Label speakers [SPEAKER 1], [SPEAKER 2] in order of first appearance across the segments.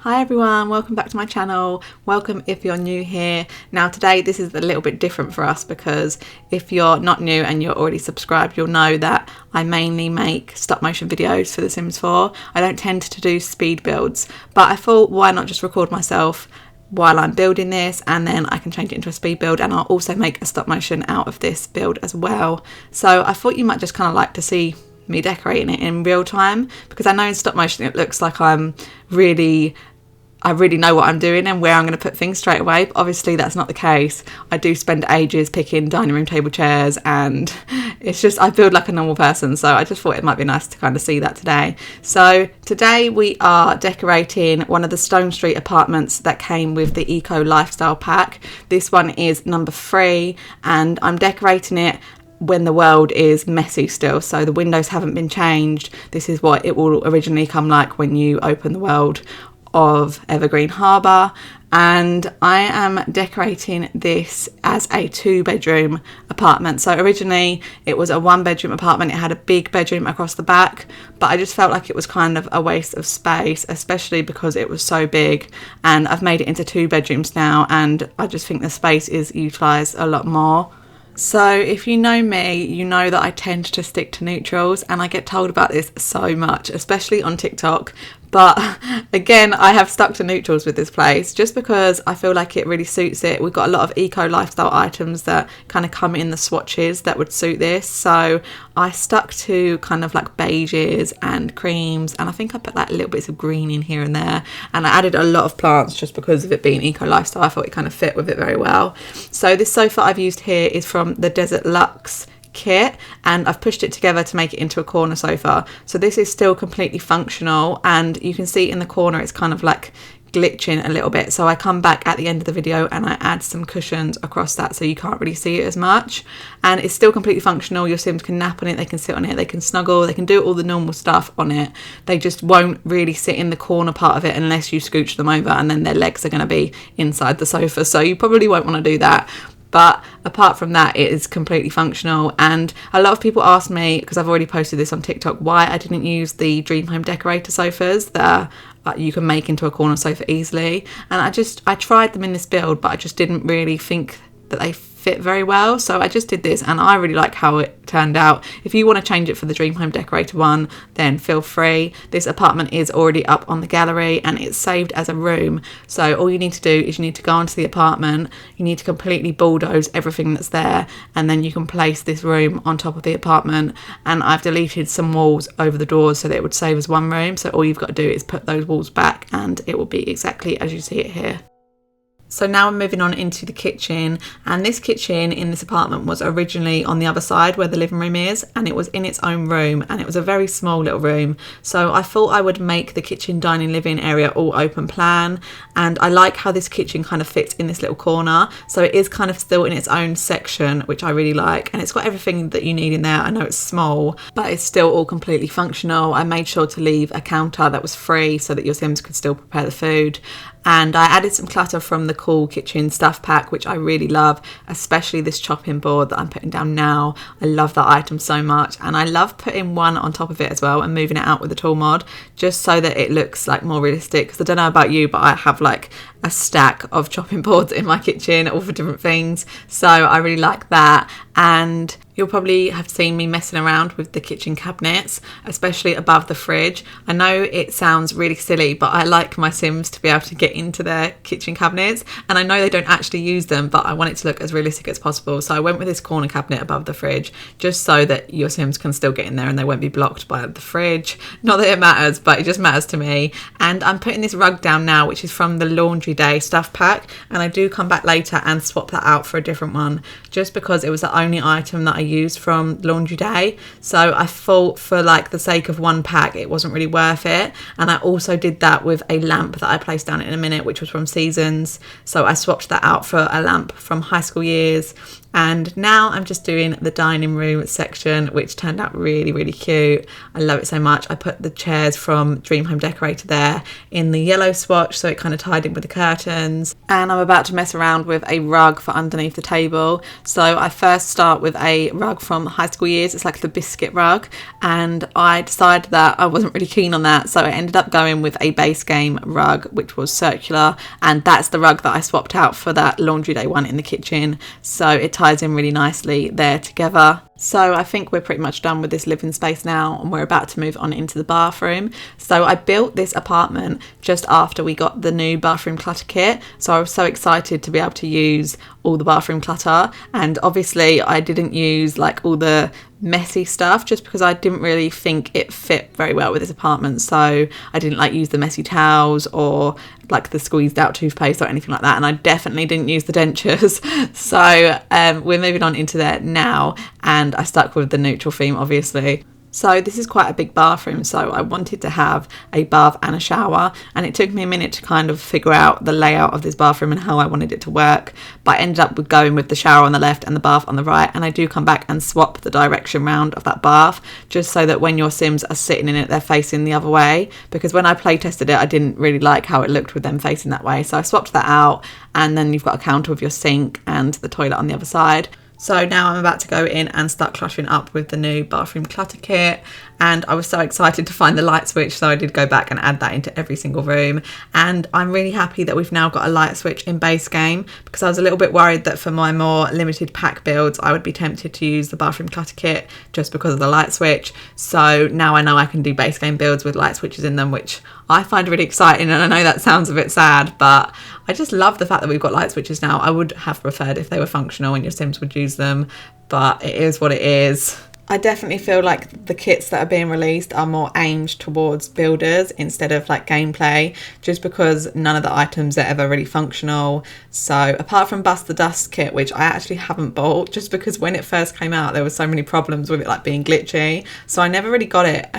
[SPEAKER 1] Hi everyone, welcome back to my channel. Welcome if you're new here. Now today this is a little bit different for us because if you're not new and you're already subscribed, you'll know that I mainly make stop motion videos for The Sims 4. I don't tend to do speed builds, but I thought why not just record myself while I'm building this, and then I can change it into a speed build, and I'll also make a stop motion out of this build as well. So I thought you might just kind of like to see me decorating it in real time, because I know in stop motion it looks like I really know what I'm doing and where I'm going to put things straight away, but obviously that's not the case. I do spend ages picking dining room table chairs, and it's just, I build like a normal person, so I just thought it might be nice to kind of see that today. So today we are decorating one of the Stonestreet Apartments that came with the Eco Lifestyle Pack. This one is number 3, and I'm decorating it when the world is messy still, so the windows haven't been changed. This is what it will originally come like when you open the world of Evergreen Harbour, and I am decorating this as a 2-bedroom apartment. So originally it was a 1-bedroom apartment. It had a big bedroom across the back, but I just felt like it was kind of a waste of space, especially because it was so big, and I've made it into 2 bedrooms now, and I just think the space is utilised a lot more. So if you know me, you know that I tend to stick to neutrals, and I get told about this so much, especially on TikTok. But again, I have stuck to neutrals with this place just because I feel like it really suits it. We've got a lot of eco lifestyle items that kind of come in the swatches that would suit this. So I stuck to kind of like beiges and creams, and I think I put like little bits of green in here and there. And I added a lot of plants just because of it being eco lifestyle. I thought it kind of fit with it very well. So this sofa I've used here is from the Luxe Kit, and I've pushed it together to make it into a corner sofa. So this is still completely functional, and you can see in the corner it's kind of like glitching a little bit, so I come back at the end of the video and I add some cushions across that so you can't really see it as much, and it's still completely functional. Your Sims can nap on it, they can sit on it, they can snuggle, they can do all the normal stuff on it. They just won't really sit in the corner part of it unless you scooch them over, and then their legs are going to be inside the sofa, so you probably won't want to do that. But apart from that, it is completely functional. And a lot of people ask me, because I've already posted this on TikTok, why I didn't use the Dream Home Decorator sofas that you can make into a corner sofa easily. And I tried them in this build, but I just didn't really think that they fit very well, so I just did this, and I really like how it turned out. If you want to change it for the Dream Home Decorator one, then feel free. This apartment is already up on the gallery and it's saved as a room, so all you need to do is you need to go onto the apartment, you need to completely bulldoze everything that's there, and then you can place this room on top of the apartment. And I've deleted some walls over the doors so that it would save as one room, so all you've got to do is put those walls back and it will be exactly as you see it here. So now I'm moving on into the kitchen, and this kitchen in this apartment was originally on the other side where the living room is, and it was in its own room, and it was a very small little room. So I thought I would make the kitchen dining living area all open plan, and I like how this kitchen kind of fits in this little corner, so it is kind of still in its own section, which I really like, and it's got everything that you need in there. I know it's small, but it's still all completely functional. I made sure to leave a counter that was free so that your Sims could still prepare the food. And I added some clutter from the Cool Kitchen Stuff Pack, which I really love, especially this chopping board that I'm putting down now. I love that item so much, and I love putting one on top of it as well and moving it out with the tool mod just so that it looks like more realistic, because I don't know about you, but I have like a stack of chopping boards in my kitchen, all for different things, so I really like that. And you'll probably have seen me messing around with the kitchen cabinets, especially above the fridge. I know it sounds really silly, but I like my Sims to be able to get into their kitchen cabinets, and I know they don't actually use them, but I want it to look as realistic as possible. So I went with this corner cabinet above the fridge just so that your Sims can still get in there and they won't be blocked by the fridge. Not that it matters, but it just matters to me. And I'm putting this rug down now, which is from the Laundry Day Stuff Pack, and I do come back later and swap that out for a different one just because it was the only item that I used from Laundry Day. So I thought for like the sake of one pack it wasn't really worth it. And I also did that with a lamp that I placed down in a minute, which was from Seasons, so I swapped that out for a lamp from High School Years. And now I'm just doing the dining room section, which turned out really, really cute. I love it so much. I put the chairs from Dream Home Decorator there in the yellow swatch, so it kind of tied in with the curtains. And I'm about to mess around with a rug for underneath the table. So I first start with a rug from high school years. It's like the biscuit rug. And I decided that I wasn't really keen on that. So I ended up going with a base game rug, which was circular. And that's the rug that I swapped out for that laundry day one in the kitchen. So it ties in really nicely there together. So I think we're pretty much done with this living space now, and we're about to move on into the bathroom. So I built this apartment just after we got the new bathroom clutter kit. So I was so excited to be able to use all the bathroom clutter. And obviously I didn't use like all the messy stuff just because I didn't really think it fit very well with this apartment. So I didn't like use the messy towels or like the squeezed out toothpaste or anything like that, and I definitely didn't use the dentures. So we're moving on into there now, and I stuck with the neutral theme obviously. So this is quite a big bathroom, so I wanted to have a bath and a shower, and it took me a minute to kind of figure out the layout of this bathroom and how I wanted it to work, but I ended up with going with the shower on the left and the bath on the right. And I do come back and swap the direction round of that bath just so that when your Sims are sitting in it, they're facing the other way, because when I play tested it, I didn't really like how it looked with them facing that way. So I swapped that out, and then you've got a counter with your sink and the toilet on the other side. So now I'm about to go in and start cluttering up with the new bathroom clutter kit, and I was so excited to find the light switch, so I did go back and add that into every single room. And I'm really happy that we've now got a light switch in base game, because I was a little bit worried that for my more limited pack builds I would be tempted to use the bathroom clutter kit just because of the light switch. So now I know I can do base game builds with light switches in them, which I find really exciting. And I know that sounds a bit sad, but I just love the fact that we've got light switches now. I would have preferred if they were functional and your Sims would use them, but it is what it is. I definitely feel like the kits that are being released are more aimed towards builders instead of like gameplay, just because none of the items are ever really functional. So apart from Bust the Dust kit, which I actually haven't bought just because when it first came out there were so many problems with it like being glitchy, so I never really got it.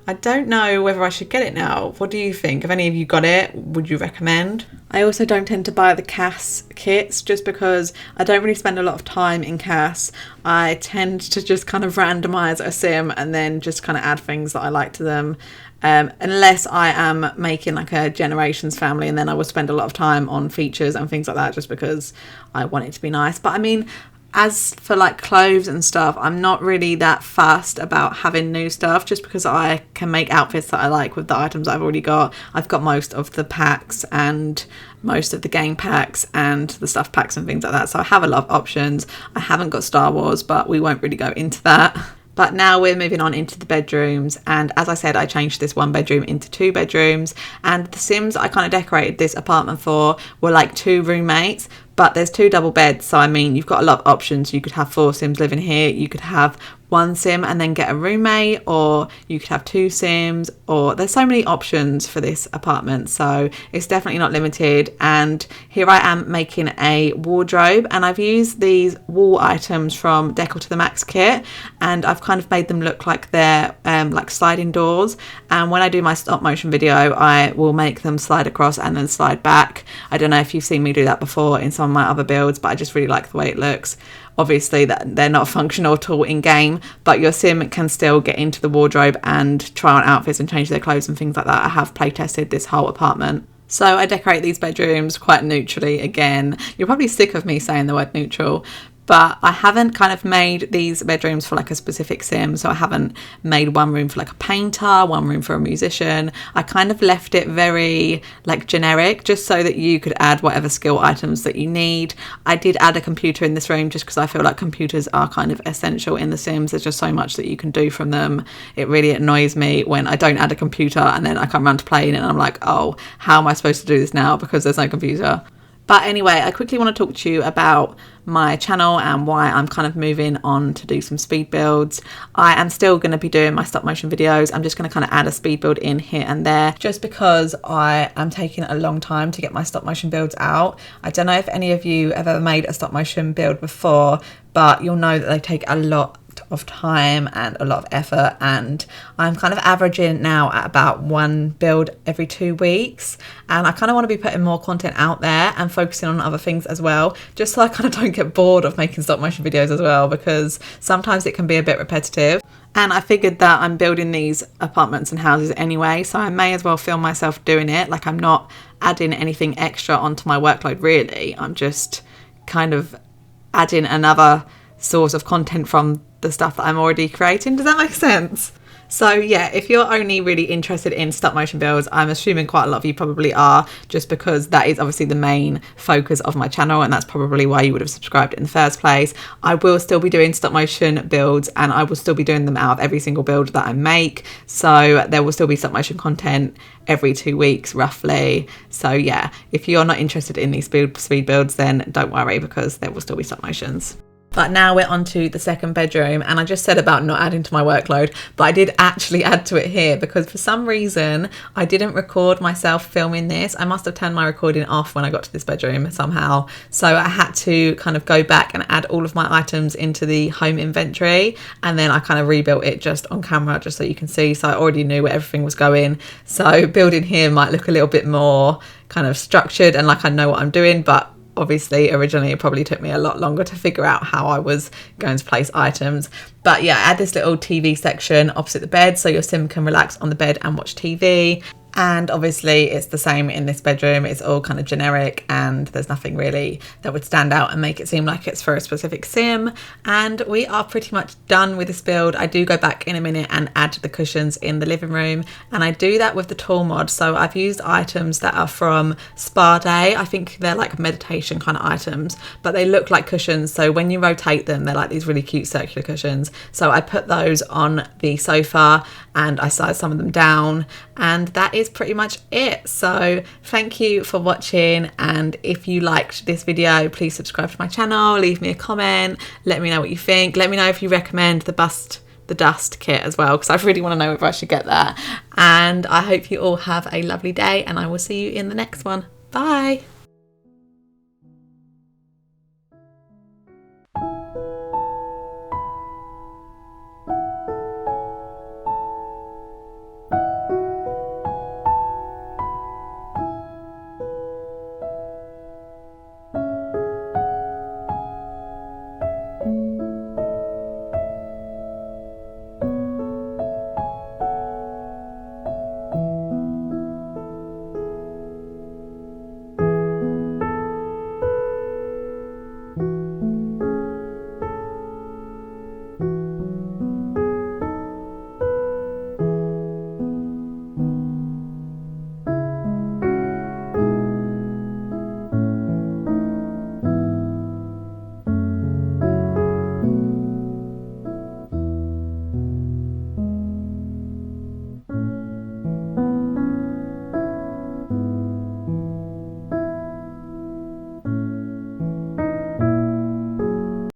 [SPEAKER 1] I don't know whether I should get it now. What do you think? Have any of you got it? Would you recommend? I also don't tend to buy the CAS kits just because I don't really spend a lot of time in CAS. I tend to just kind of randomise a sim and then just kind of add things that I like to them. Unless I am making like a Generations family, and then I will spend a lot of time on features and things like that just because I want it to be nice. But I mean, as for like clothes and stuff, I'm not really that fussed about having new stuff just because I can make outfits that I like with the items I've already got. I've got most of the packs and most of the game packs and the stuff packs and things like that, so I have a lot of options. I haven't got Star Wars, but we won't really go into that. But now we're moving on into the bedrooms, and as I said, I changed this one bedroom into 2 bedrooms, and the Sims I kind of decorated this apartment for were like 2 roommates, but there's 2 double beds, so I mean you've got a lot of options. You could have 4 Sims living here, you could have 1 Sim and then get a roommate, or you could have 2 Sims, or there's so many options for this apartment, so it's definitely not limited. And here I am making a wardrobe, and I've used these wall items from Decor to the Max kit, and I've kind of made them look like they're like sliding doors, and when I do my stop motion video I will make them slide across and then slide back. I don't know if you've seen me do that before in some of my other builds, but I just really like the way it looks. Obviously that they're not functional at all in game, but your Sim can still get into the wardrobe and try on outfits and change their clothes and things like that. I have play tested this whole apartment. So I decorate these bedrooms quite neutrally again. You're probably sick of me saying the word neutral, but I haven't kind of made these bedrooms for like a specific Sim. So I haven't made one room for like a painter, one room for a musician. I kind of left it very like generic, just so that you could add whatever skill items that you need. I did add a computer in this room just because I feel like computers are kind of essential in the Sims. There's just so much that you can do from them. It really annoys me when I don't add a computer and then I come around to playing and I'm like, oh, how am I supposed to do this now because there's no computer? But anyway, I quickly want to talk to you about my channel and why I'm kind of moving on to do some speed builds. I am still going to be doing my stop motion videos. I'm just going to kind of add a speed build in here and there just because I am taking a long time to get my stop motion builds out. I don't know if any of you have ever made a stop motion build before, but you'll know that they take a lot of time and a lot of effort, and I'm kind of averaging now at about 1 build every 2 weeks, and I kind of want to be putting more content out there and focusing on other things as well, just so I kind of don't get bored of making stop motion videos as well, because sometimes it can be a bit repetitive. And I figured that I'm building these apartments and houses anyway, so I may as well film myself doing it. Like, I'm not adding anything extra onto my workload really. I'm just kind of adding another source of content from the stuff that I'm already creating. Does that make sense? So yeah, if you're only really interested in stop motion builds, I'm assuming quite a lot of you probably are, just because that is obviously the main focus of my channel, and that's probably why you would have subscribed in the first place. I will still be doing stop motion builds, and I will still be doing them out of every single build that I make. So there will still be stop motion content every 2 weeks roughly. So yeah, if you're not interested in these speed builds, then don't worry, because there will still be stop motions. But now we're on to the second bedroom, and I just said about not adding to my workload, but I did actually add to it here, because for some reason I didn't record myself filming this. I must have turned my recording off when I got to this bedroom somehow, so I had to kind of go back and add all of my items into the home inventory, and then I kind of rebuilt it just on camera just so you can see. So I already knew where everything was going, so building here might look a little bit more kind of structured and like I know what I'm doing, but obviously originally it probably took me a lot longer to figure out how I was going to place items. But yeah, add this little TV section opposite the bed so your sim can relax on the bed and watch TV. And obviously it's the same in this bedroom. It's all kind of generic, and there's nothing really that would stand out and make it seem like it's for a specific sim. And we are pretty much done with this build. I do go back in a minute and add the cushions in the living room, and I do that with the tool mod. So I've used items that are from Spa Day. I think they're like meditation kind of items, but they look like cushions. So when you rotate them, they're like these really cute circular cushions. So I put those on the sofa and I sized some of them down, and that is pretty much it. So thank you for watching, and if you liked this video, please subscribe to my channel, leave me a comment, let me know what you think. Let me know if you recommend the dust kit as well, because I really want to know if I should get that. And I hope you all have a lovely day, and I will see you in the next one. Bye.